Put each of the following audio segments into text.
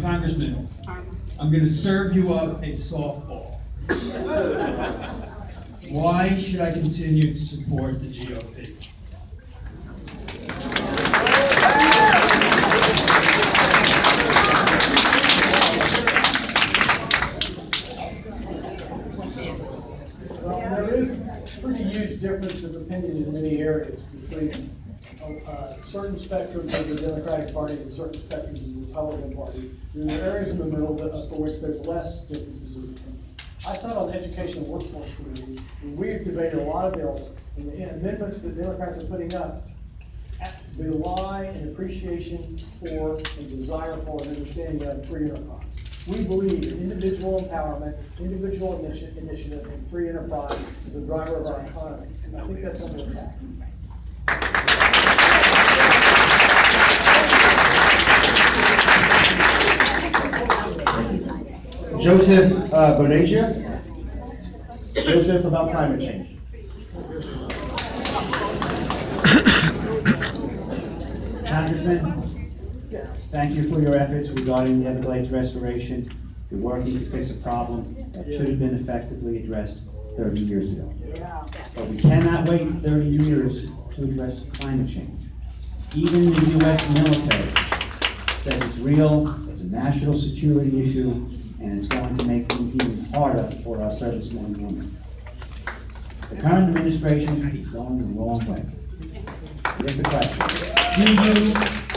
Congressman, I'm going to serve you up a softball. Why should I continue to support the GOP? Well, there is a pretty huge difference of opinion in many areas between certain spectrums of the Democratic Party and certain spectrums of the Republican Party. There are areas in the middle for which there's less differences of opinion. I sat on the Education and Workforce Committee, and we debated a lot of bills, and the amendments that Democrats are putting up belie an appreciation for and desire for and understanding of free enterprise. We believe in individual empowerment, individual initiative, and free enterprise is a driver of our economy. And I think that's under attack. Joseph Bonasia. Joseph, about climate change. Congressman, thank you for your efforts regarding the Everglades restoration. You're working to fix a problem that should have been effectively addressed 30 years ago. But we cannot wait 30 years to address climate change. Even the U.S. military says it's real, it's a national security issue, and it's going to make things even harder for our servicemen and women. The current administration is going the wrong way. Here's the question. Do you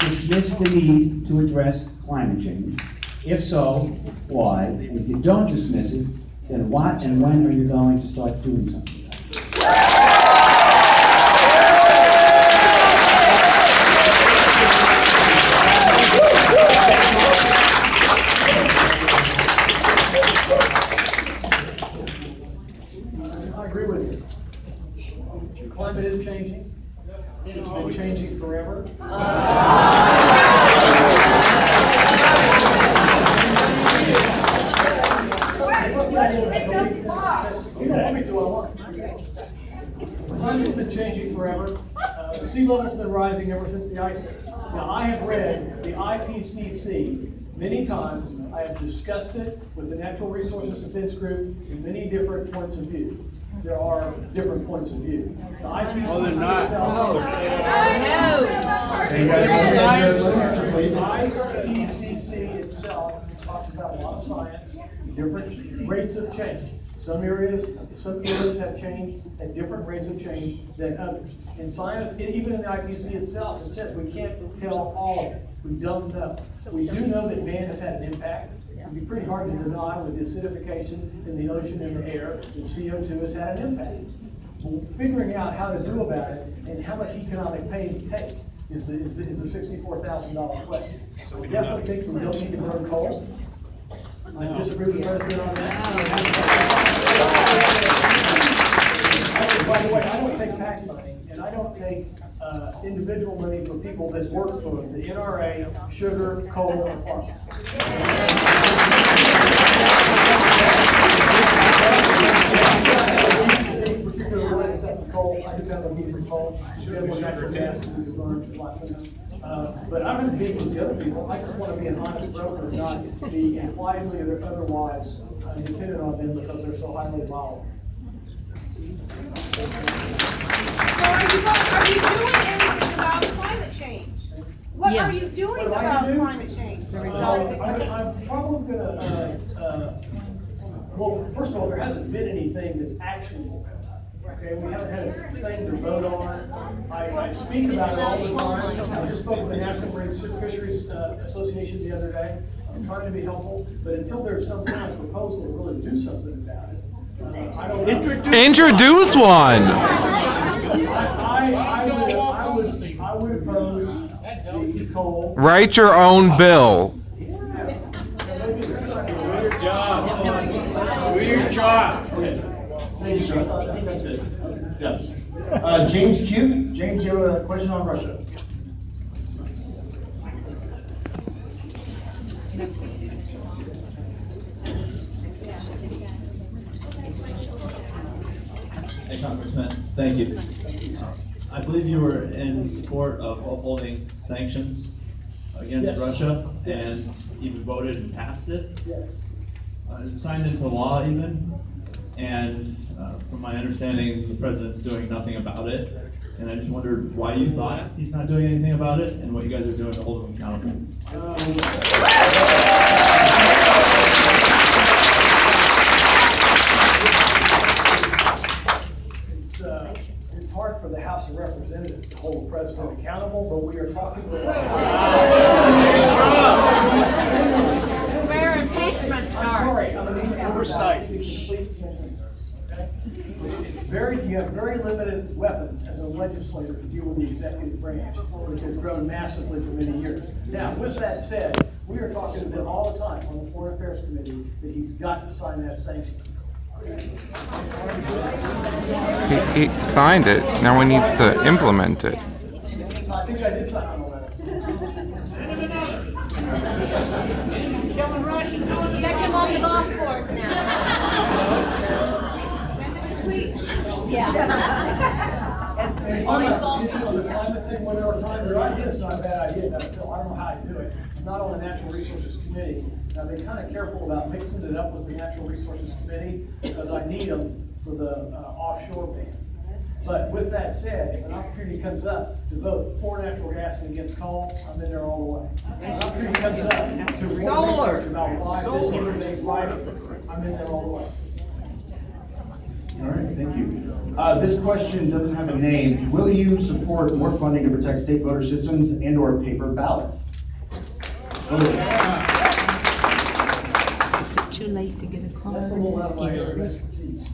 dismiss the need to address climate change? If so, why? And if you don't dismiss it, then what and when are you going to start doing something? I agree with you. Climate is changing. It's been changing forever. Climate's been changing forever. The sea level's been rising ever since the ice age. Now, I have read the IPCC many times. I have discussed it with the Natural Resources Defense Group in many different points of view. There are different points of view. The IPCC itself talks about a lot of science, different rates of change. Some areas have changed at different rates of change than others. In science, even in the IPCC itself, it says we can't tell all of it. We don't know. We do know that man has had an impact. It'd be pretty hard to deny with the acidification in the ocean and the air that CO2 has had an impact. Well, figuring out how to do about it and how much economic pain it takes is the $64,000 question. So we definitely think we don't need to burn coal. I disagree with the president on that. By the way, I don't take PAC money, and I don't take individual money for people that work for the NRA, sugar, coal, and farmers. Particularly coal, I do have a need for coal. We have more natural gas that we burn, but I'm not being with the other people. I just want to be an honest broker, not be impliedly or otherwise dependent on them because they're so highly volatile. So are you doing anything about climate change? What are you doing about climate change? I'm probably going to, well, first of all, there hasn't been anything that's actionable. Okay, we haven't had a thing to vote on. I speak about it all the time. I just spoke with the National Marine Fisheries Association the other day. I'm trying to be helpful, but until there's some kind of proposal to really do something about it, I don't know. Introduce one. I would oppose the coal. Write your own bill. Do your job. Thank you, sir. I think that's good. Yes. James Q. James, you have a question on Russia? Hey, Congressman, thank you. I believe you were in support of upholding sanctions against Yes. Russia, and even voted and passed it, Yes. signed into law even, and from my understanding, the president's doing nothing about it, and I just wondered why you thought he's not doing anything about it, and what you guys are doing to hold him accountable. It's hard for the House of Representatives to hold the president accountable, but we are talking about. Where impeachment I'm starts. sorry, I mean, oversight. Complete sentences, okay? You have very limited weapons as a legislator to deal with the executive branch, which has grown massively for many years. Now, with that said, we are talking to them all the time on the Foreign Affairs Committee that he's got to sign that sanction. He signed it. Now he needs to implement it. I think I did sign on the letter. Check him on the golf course now. The climate thing, whatever time they're idea, it's not a bad idea, I don't know how to do it. I'm not on the Natural Resources Committee, and I've been kind of careful about mixing it up with the Natural Resources Committee, because I need them for the offshore ban. But with that said, if an opportunity comes up to vote for natural gas and against coal, I'm in there all the way. If an opportunity comes up to read research about why this is right, I'm in there all the way. All right, thank you. This question doesn't have a name. Will you support more funding to protect state voter systems and/or paper ballots? Is it too late to get a card? That's a little out of my area of expertise.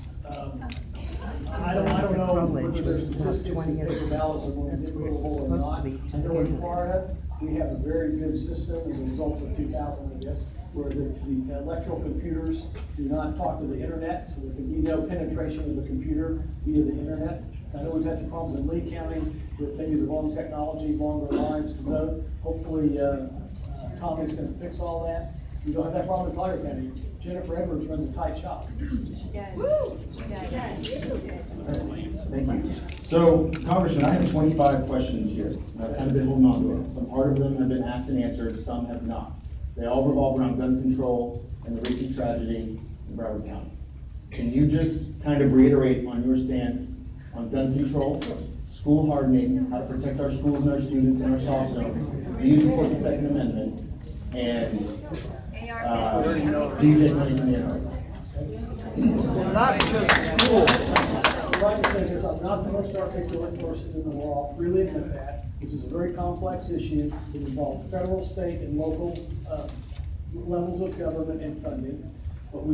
I don't know whether there's statistics in paper ballots are going to get rid of or not. I know in Florida, we have a very good system as a result of 2000, I guess, where the electoral computers do not talk to the internet, so there can be no penetration of the computer via the internet. I know we've had some problems in Lee County with maybe the wrong technology, longer lines to vote. Hopefully, Tommy's gonna fix all that. We don't have that problem in Collier County. Jennifer Edwards runs a tight shop. Thank you. So, Congressman, I have 25 questions here. I've been holding on to them. Some part of them have been asked and answered, some have not. They all revolve around gun control and the recent tragedy in Broward County. Can you just kind of reiterate on your stance on gun control, school hardening, how to protect our schools and our students and our soft zones? Do you support the Second Amendment? And do you take money from the NRA? Not just school. I'd like to say this, I'm not the most articulate person in the law, I'll freely admit that. This is a very complex issue. It involves federal, state, and local levels of government and funding. But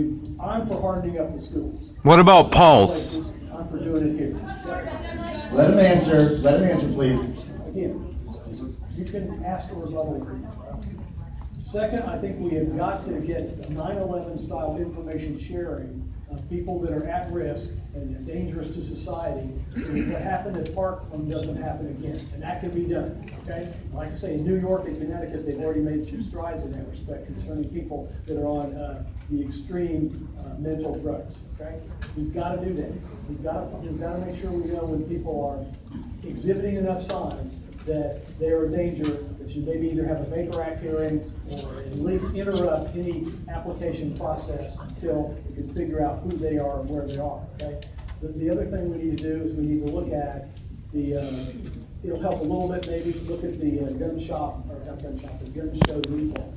I'm for hardening up the schools. What about Pulse? I'm for doing it here. Let him answer, please. Again, you can ask a rebuttal. Second, I think we have got to get 9/11 style information sharing of people that are at risk and dangerous to society. So what happened at Parkland doesn't happen again, and that can be done, okay? Like I say, in New York and Connecticut, they've already made some strides in that respect concerning people that are on the extreme mental drugs, okay? We've got to do that. We've got to make sure we know when people are exhibiting enough signs that they are a danger, that you maybe either have a Baker Act hearing or at least interrupt any application process until you can figure out who they are and where they are, okay? The other thing we need to do is we need to look at the, it'll help a little bit maybe, look at the gun shop, or not gun shop, the gun show recall.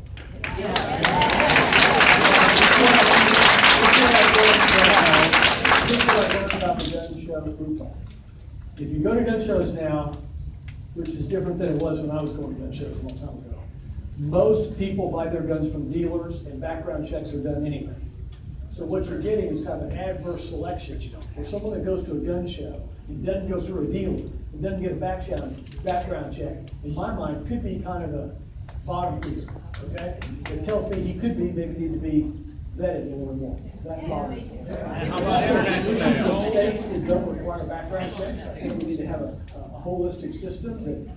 People are learning about the gun show recall. If you go to gun shows now, which is different than it was when I was going to gun shows a long time ago. Most people buy their guns from dealers and background checks are done anyway. So what you're getting is kind of an adverse selection, where someone that goes to a gun show and doesn't go through a dealer, and doesn't get a background check, in my mind, could be kind of a bottom piece, okay? It tells me he could be, maybe need to be vetted a little more. That bothers me. And how about internet sales? States that don't require background checks, I think we need to have a holistic system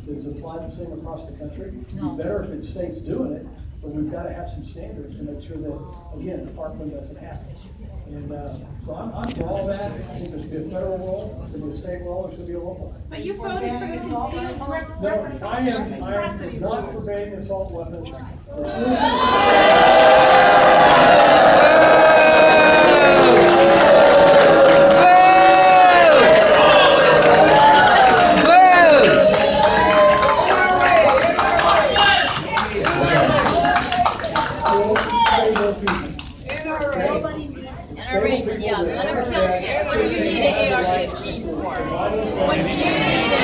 that is applied the same across the country. It'd be better if it's states doing it, but we've got to have some standards to make sure that, again, the Parkland doesn't happen. And, so I'm for all that. I think there should be a federal role, there should be a state role, there should be a local role. But you voted for the concealed No, I am not forbidding assault weapons. As soon Yeah, let him tell you. What do you need an AR-15 for? What do you need an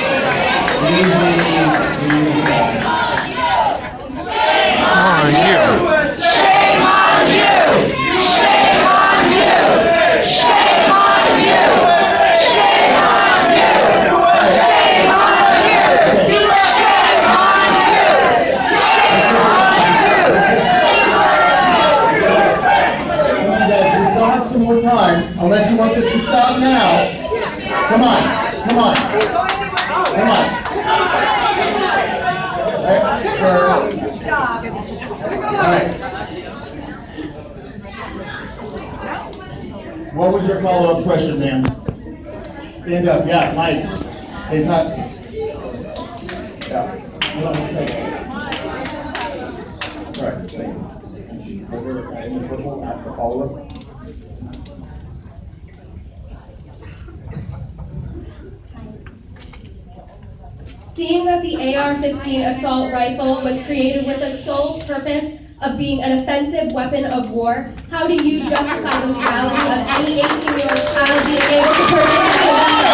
more time, unless you want this to stop now. Come on, come on, come on. All right. What was your follow-up question, ma'am? Stand up, yeah, Mike. It's not. Yeah. All right, thank you. Over in the purple, ask a follow-up. Seeing that the AR-15 assault rifle was created with the sole purpose of being an offensive weapon of war, how do you justify the legality of any 18-year-old child being able to purchase such a weapon?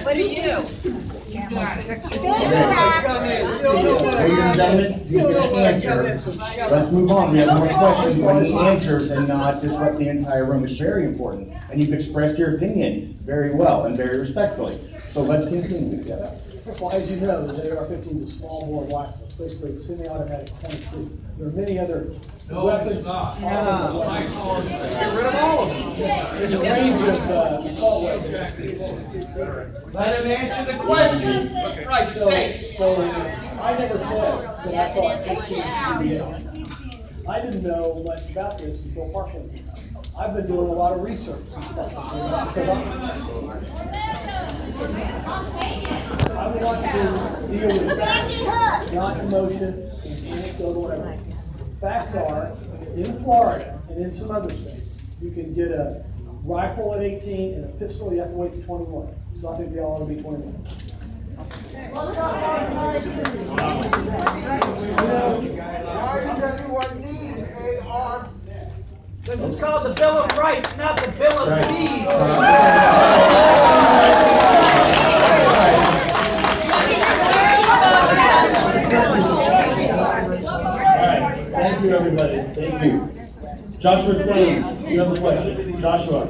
What are you? Ladies and gentlemen, you can answer. Let's move on. We have more questions. We need answers and not disrupt the entire room. It's very important. And you've expressed your opinion very well and very respectfully. So let's continue. Yeah. First of all, as you know, the AR-15 is a small bore rifle. It's basically a semi-automatic .22. There are many other weapons. Get rid of all of them. There's a range of assault weapons. Let him answer the question. Right, So I never said that I thought 18 should be it. I didn't know much about this until partially. I've been doing a lot of research. Because I want to deal with facts, not emotion, and anecdotal whatever. Facts are, in Florida and in some other states, you can get a rifle at 18 and a pistol, you have to wait to 21. So I think they all ought to be 21. Why does everyone need an AR? Because it's called the Bill of Rights, not the Bill of Fees. Thank you, everybody. Thank you. Joshua Flynn, you have a question. Joshua.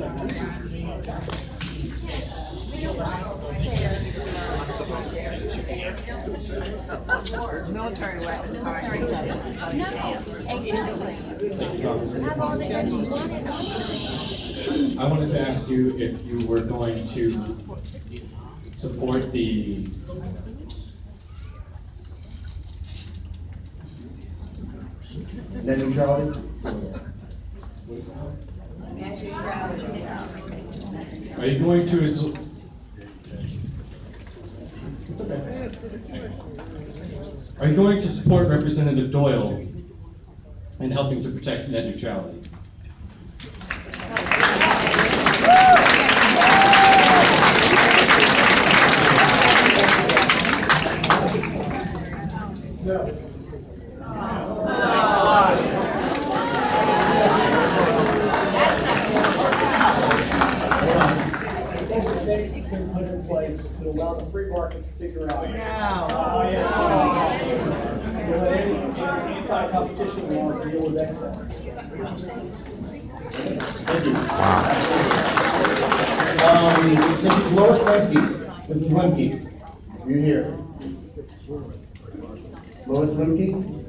Military weapons. I wanted to ask you if you were going to support the Net neutrality? Are you going to Are you going to support Representative Doyle in helping to protect net neutrality? No. Been put in place to allow the free market to figure out. Anti-competition laws deal with excess. Thank you. Mrs. Lois Lemke. Mrs. Lemke, You here? Lois Limke?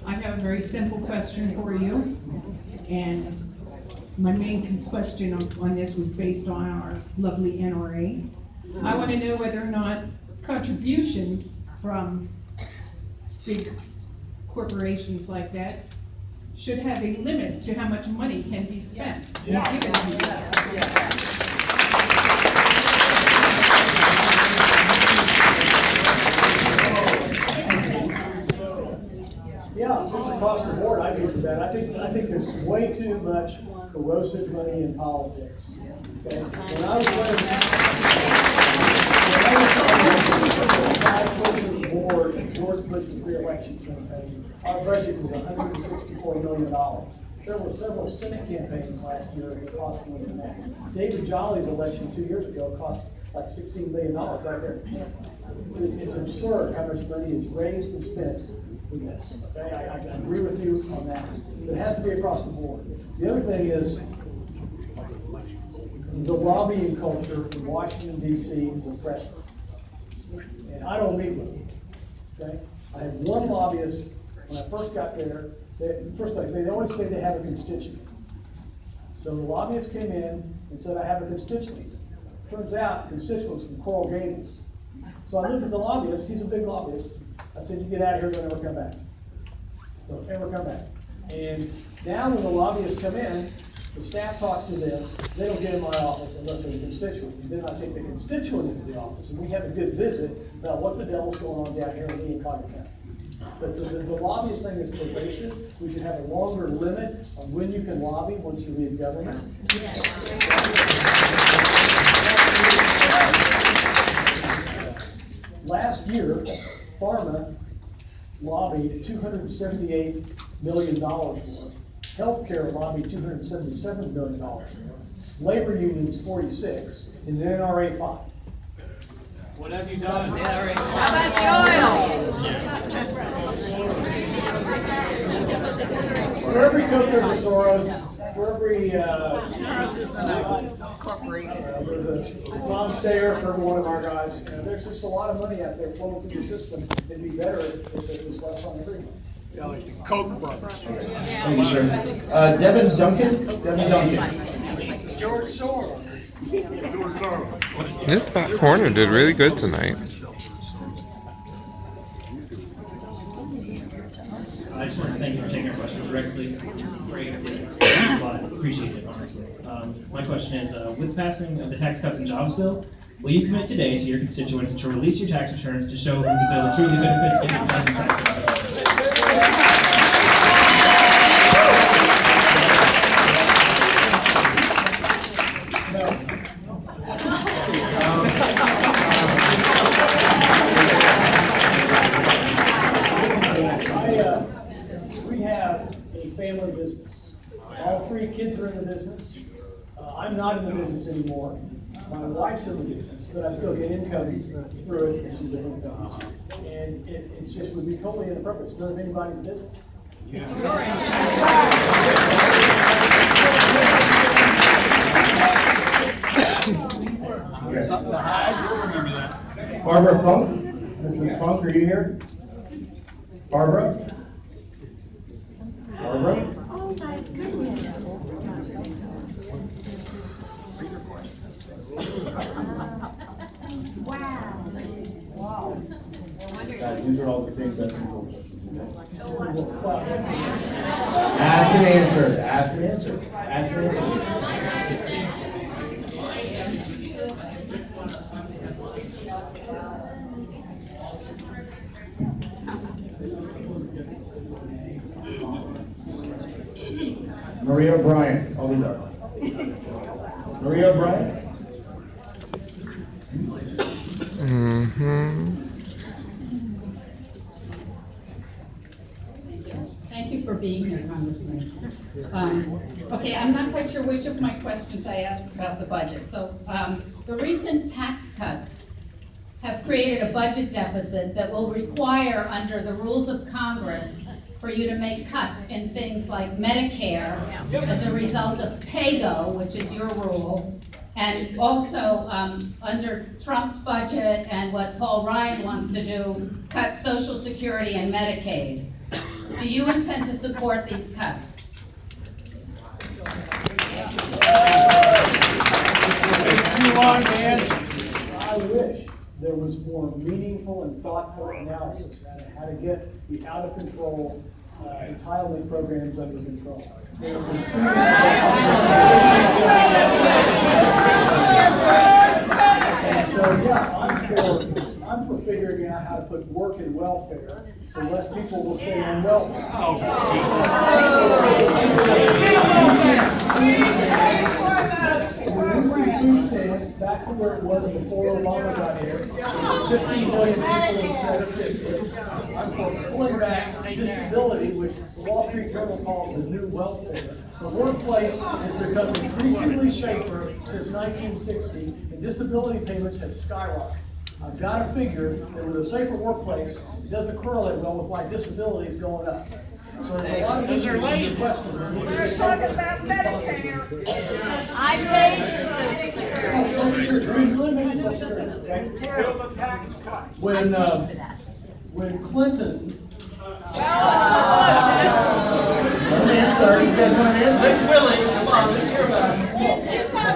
I have a very simple question for you, and my main question on this was based on our lovely NRA. I want to know whether or not contributions from big corporations like that should have a limit to how much money can be spent. Yeah, it's across the board, I agree with that. I think there's way too much corrosive money in politics. Okay? When I was running the board in George Bush's re-election campaign, our budget was $164 million. There were several Senate campaigns last year that cost more than that. David Jolly's election 2 years ago cost like $16 million right there. It's absurd how much money is raised and spent in this. Okay, I agree with you on that. It has to be across the board. The other thing is the lobbying culture in Washington D.C. is oppressive, and I don't meet with them. Okay, I had one lobbyist when I first got there. They always say they have a constituent. So the lobbyist came in and said, "I have a constituent." Turns out, constituents from Coral Gables. So I looked at the lobbyist, he's a big lobbyist. I said, "You get out of here, don't ever come back. Don't ever come back." And now when the lobbyists come in, the staff talks to them, they don't get in my office unless they're a constituent. And then I take the constituent into the office, and we have a good visit about what the devil's going on down here in Lee and Cotton County. But the lobbyist thing is pervasive. We should have a longer limit on when you can lobby once you leave government. Last year, Pharma lobbied $278 million worth. Healthcare lobbied $277 million worth. Labor unions 46, and the NRA 5. What have you done? How about the oil? For every Coke there's a Soros. For every Corporation. there's a Tom Stayer for every one of our guys. There's just a lot of money out there flowing through the system. It'd be better if it was less on everyone. Yeah, like the Koch brothers. Thank you, sir. Devin Duncan? Devin Duncan. George Soros. George Soros. This back corner did really good tonight. I just want to thank you for taking our questions directly. Great. Appreciate it, honestly. My question is, with passing of the Tax Cuts and Jobs Bill, will you commit today to your constituents to release your tax returns to show who the bill truly benefits if it doesn't pass? We have a family business. All three kids are in the business. I'm not in the business anymore. My wife's in the business, but I still get income through it and some different things. And it's just would be totally inappropriate. It's none of anybody's business. Something to hide, you'll remember that. Barbara Funk? Mrs. Funk, are you here? Barbara? Barbara? Oh, my goodness. Wow. Guys, these are all the same questions. Ask and answer. Ask and answer. Ask and answer. Maria O'Brien. Oh, these are. Maria O'Brien? Thank you for being here, Congressman. Okay, I'm not quite sure which of my questions I asked about the budget. So the recent tax cuts have created a budget deficit that will require, under the rules of Congress, for you to make cuts in things like Medicare as a result of PAYGO, which is your rule, and also under Trump's budget and what Paul Ryan wants to do, cut Social Security and Medicaid. Do you intend to support these cuts? Too long to answer. I wish there was more meaningful and thoughtful analysis on how to get the out-of-control entitlement programs under control. So yeah, I'm for figuring out how to put work in welfare so less people will stay on welfare. Reducing food stamps back to where it was before Obama got here. It was 15 million people instead of 50. I'm for pulling back disability, which the Wall Street Journal calls the new welfare. The workplace has become increasingly safer since 1960, and disability payments have skyrocketed. I've got to figure that with a safer workplace, it doesn't correlate well with why disability is going up. So there's a lot of issues in your question. We're talking about Medicare. When Clinton.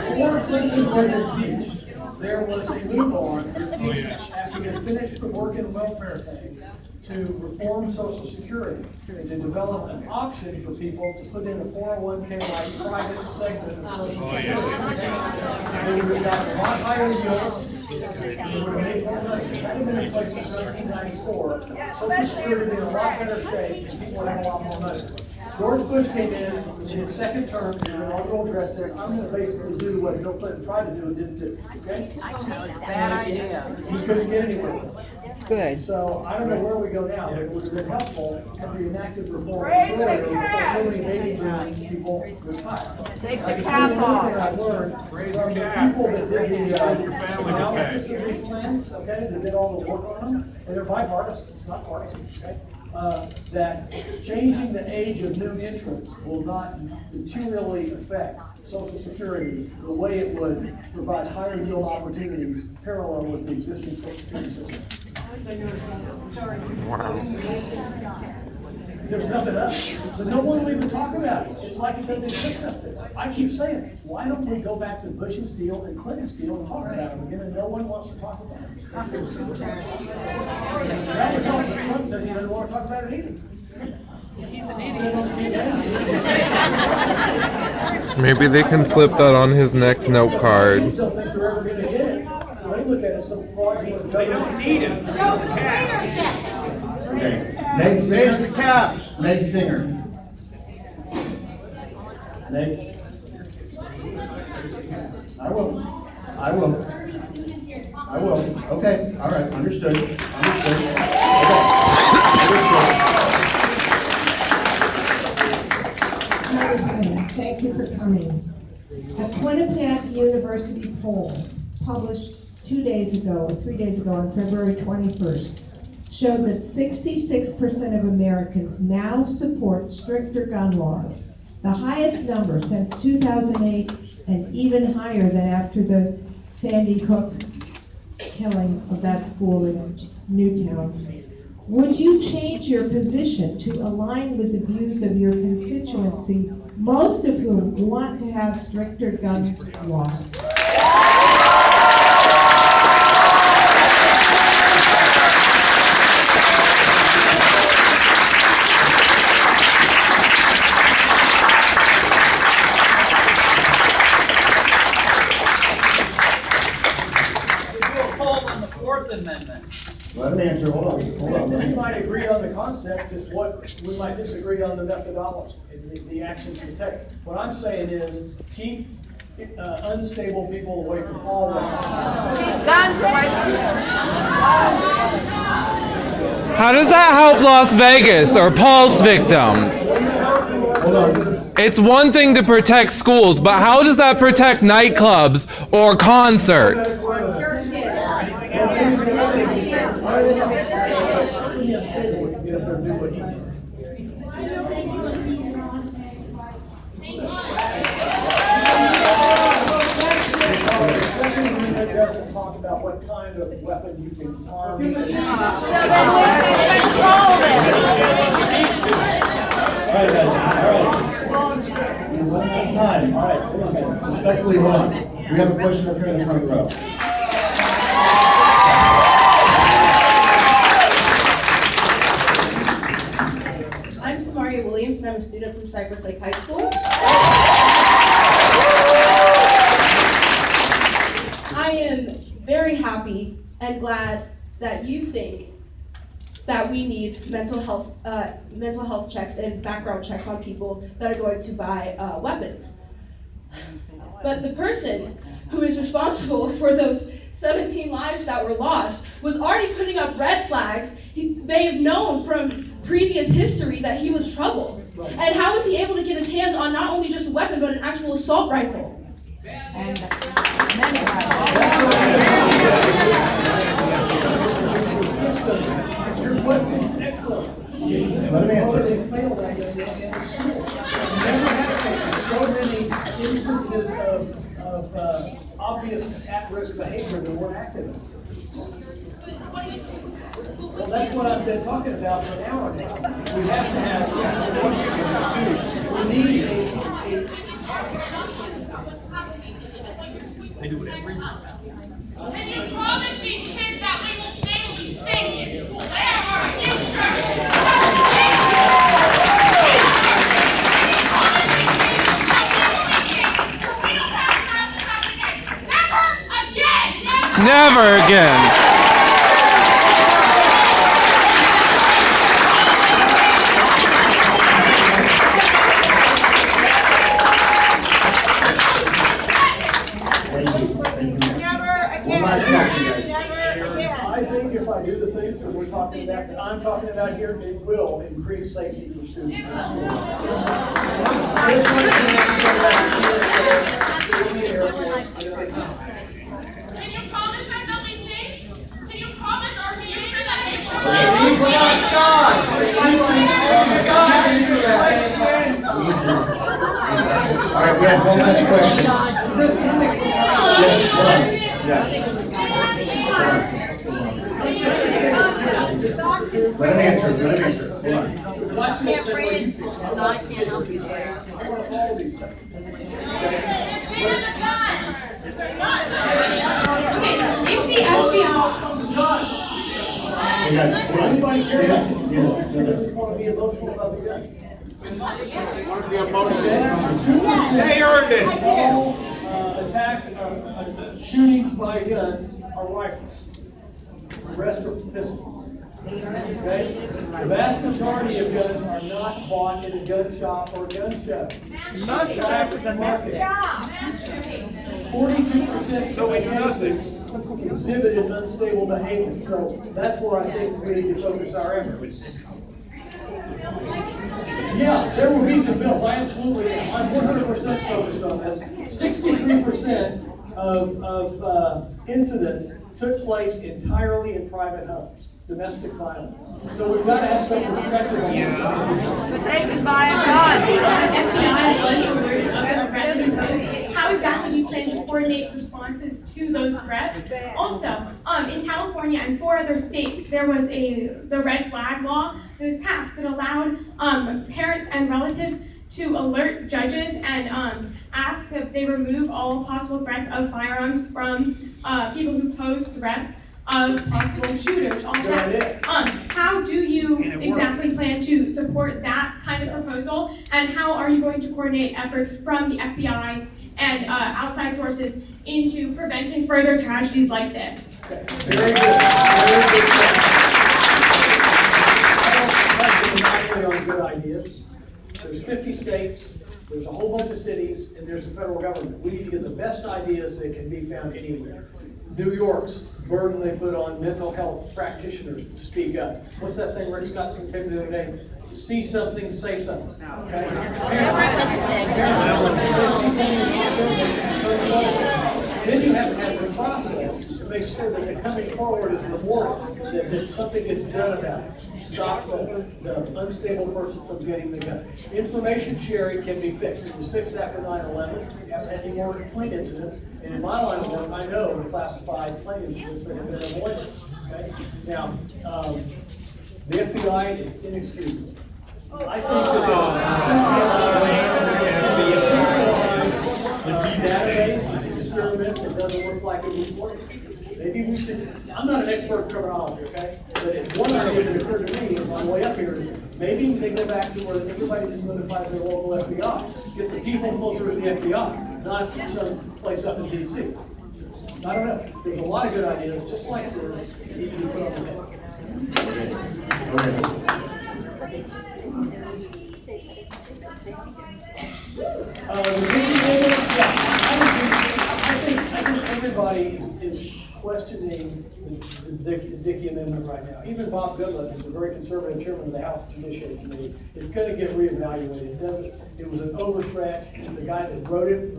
Before Clinton was impeached, there was a move on after they finished the work and welfare thing to reform Social Security and to develop an option for people to put in a 401k-like private segment of Social Security. They would have gotten a lot higher yields. They would have made more money. It hadn't been in place since 1994. Social Security in a lot better shape, and people would have a lot more money. George Bush came in his second term, his inaugural address said, I'm going to basically do what Bill Clinton tried to do and didn't do, okay? Bad idea. He couldn't get anywhere with it. Good. So I don't know where we go now, but it would have been helpful if we enacted reform earlier before so many baby boom people retire. Take the cap off. I've learned from the people that did the analysis of these plans, okay, that did all the work on them, and they're bipartisan, it's not partisan, okay? That changing the age of new entrants will not materially affect Social Security the way it would provide higher yield opportunities parallel with the existing Social Security system. Wow. There's nothing else, but no one will even talk about it. It's like it doesn't exist up there. I keep saying, why don't we go back to Bush's deal and Clinton's deal and talk about it again, and no one wants to talk about it. Trump says he doesn't want to talk about it either. He's an idiot. Maybe they can flip that on his next note card. I still think they're ever going to get it. So they look at it as some fraudulent. They don't need it. Okay. Meg Singer. The caps. Meg Singer. Meg. I will. I will. I will. Okay. All right. Understood. Understood. Congressman, thank you for coming. A Quinnipiac University poll published 2 days ago, or 3 days ago on February 21st, showed that 66% of Americans now support stricter gun laws, the highest number since 2008 and even higher than after the Sandy Hook killings of that school in Newtown. Would you change your position to align with the views of your constituency, most of whom want to have stricter gun laws? Let him answer. Hold on. We might agree on the concept, just what we might disagree on the methodology, the actions to take. What I'm saying is keep unstable people away from all weapons. Guns away from How does that help Las Vegas or Paul's victims? Hold on. It's one thing to protect schools, but how does that protect nightclubs or concerts? right, guys, all right. We're running out of time, all right, hold on, guys, respectfully, hold on. We have a question up here in the front row. I'm Samaria Williams, and I'm a student from Cypress Lake High School. I am very happy and glad that you think that we need mental health checks and background checks on people that are going to buy weapons. But the person who is responsible for those 17 lives that were lost was already putting up red flags. They have known from previous history that he was trouble. And how was he able to get his hands on not only just a weapon, but an actual assault rifle? Your question's excellent. Let him answer. They failed at it. Never had so many instances of obvious at-risk behavior that we're active in. Well, that's what I've been talking about for an hour now. We have to have, we need a I do it every time. And you promise these kids that we will be safe in school. They are our future. Never again. I think if I do the things that we're talking about, that I'm talking about here, it will increase safety for students in school. Can you promise that they'll be safe? Can you promise our future that they will be All right, we have one last question. Yes, hold on. Let him answer, let him answer. Hold on. I can't breathe in school, so I can't help you there. I want all these things. If the FBI... Hey guys, hold on. Anybody care about Yes, this? yes, I yes. just want to be emotional about the guns. They earned it. All shootings by guns are rifles. The rest are pistols. Okay? The vast majority of guns are not bought in a gun shop or a gun show. Must have the market. 42% of cases exhibited unstable behavior. So that's where I think we need to focus our efforts. Yeah, there will be some bills. I'm 100% focused on this. 63% of incidents took place entirely in private homes, domestic violence. So we've got to have some perspective on this. But they can buy a gun. FBI was alerted of threats. How exactly do you plan to coordinate responses to those threats? Also, in California and 4 other states, there was the red flag law that was passed that allowed parents and relatives to alert judges and ask that they remove all possible threats of firearms from people who pose threats of possible shooters, all that. How do you exactly plan to support that kind of proposal, and how are you going to coordinate efforts from the FBI and outside sources into preventing further tragedies like this? Very good. Very good. I don't on good ideas. There's 50 states, there's a whole bunch of cities, and there's the federal government. We need to get the best ideas that can be found anywhere. New York's burden they put on mental health practitioners to speak up. What's that thing Rick Scottson came to the other day? See something, say something. Okay? Then you have to have the process to make sure that the coming forward is rewarded, that something gets done about it. Stop the unstable person from getting the gun. Information sharing can be fixed. It was fixed after 9/11. We haven't had any more plane incidents. And in my line of work, I know the classified plane incidents that have been avoided. Okay? Now, the FBI is inexcusable. I think that the database is an experiment that doesn't work like it was working. Maybe we should, I'm not an expert in criminology, okay? But it's one idea that occurred to me on the way up here, maybe they go back to where everybody just notifies their local FBI. Get the people closer to the FBI, not some place up in DC. I don't know. There's a lot of good ideas, just like this, that need to be put on the table. I think everybody is questioning the Dickey Amendment right now. Even Bob Goodland, who's a very conservative chairman of the House Judiciary Committee, is going to get reevaluated. It was an overstretch. The guy that wrote it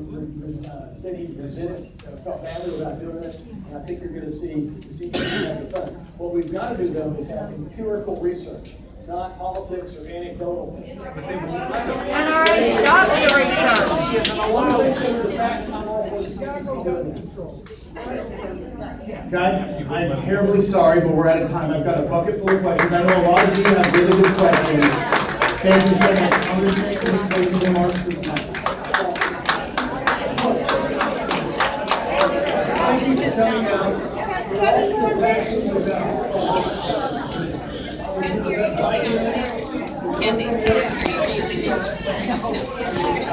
said he resented, felt badly about doing it. And I think you're going to see the CPC have the funds. What we've got to do, though, is have empirical research, not politics or anecdotal things. NRA, stop the research. Guys, I'm terribly sorry, but we're out of time. I've got a bucket full of questions. I know a lot of you have really good questions. Thank you so much. I'm going to make any closing remarks this night. Thank you for coming out. Candy.